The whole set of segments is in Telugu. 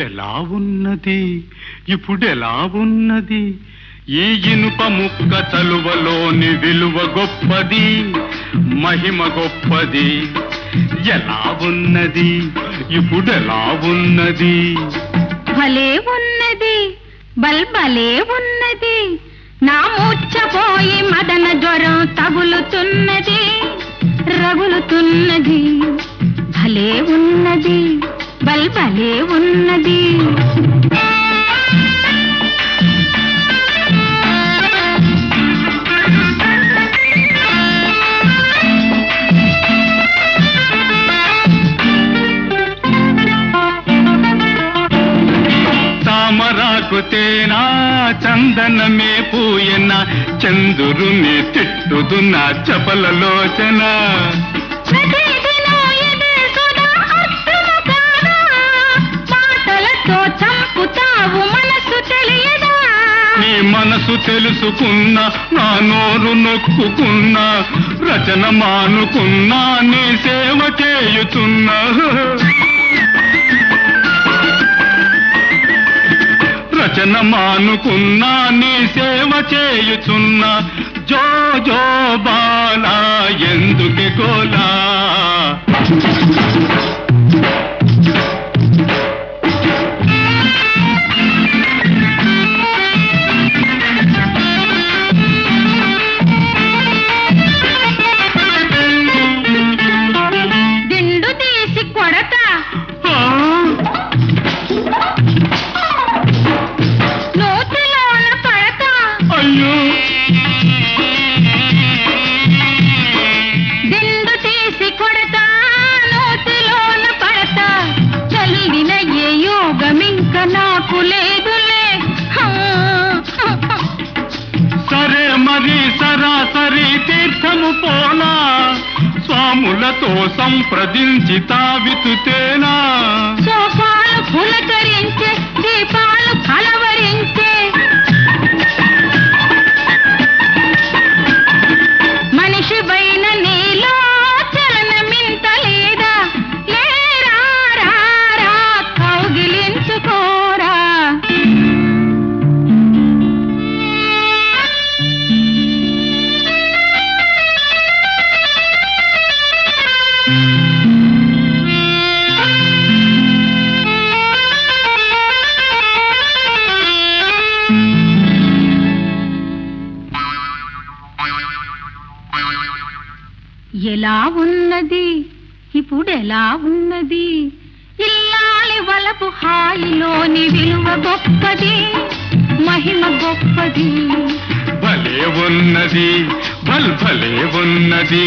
ఎలా ఉన్నది ఇప్పుడెలా ఉన్నది ఈ ఇనుప ముక్క చలువలోని విలువ గొప్పది, మహిమ గొప్పది. ఎలా ఉన్నది ఇప్పుడెలా ఉన్నది? భలే ఉన్నది, బల్బలే ఉన్నది. నా మూర్ఛపోయి మదన జ్వరం తగులుతున్నది, రగులుతున్నది. భలే ఉన్నది, బల్బలే ఉన్నది. తామరాకుతేనా చందనమే పూయన, చంద్రుని తిట్టుదున్న చపలలోచన. మాటలతో చంపుతావు మనసు తెలియదా? నీ మనసు తెలుసుకున్నా, నా నోరు నొక్కుకున్నా, రచన మానుకున్నా, నీ సేవ చేయుచున్నా. రచన మానుకున్నా, నీ సేవ చేయుచున్నా. జో జో బాలా ఎందుకే గోలా? దిండు తీసి కొడతా, నోటిలోన పడతా. అయ్యో దిండు తీసి కొడతా, నోటిలోన పడతా. చల్లిన ఏ యోగమింక నాకు లేదులే. సరే మరి సరాసరి తీర్థము పోనా, స్వాములతో సంప్రదించి తావితుతేనా. సోపాలు పులకరించే, దీపాలు కలవరించే. మనిషి పైన నీలో చలనమింత లేదా? లేరా రా రా కౌగిలించుకోరా. ఎలా ఉన్నది ఇప్పుడెలా ఉన్నది? ఇల్లాలి వలపు హాయిలోని విలువ గొప్పది, మహిమ గొప్పది. భలే ఉన్నది, భలే ఉన్నది.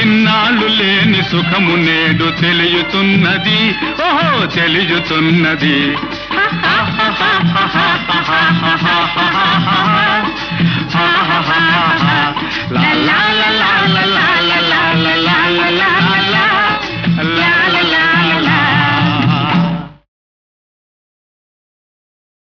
ఇన్నాళ్ళు లేని సుఖము నేడు తెలియుతున్నది, ఓహో తెలియుతున్నది.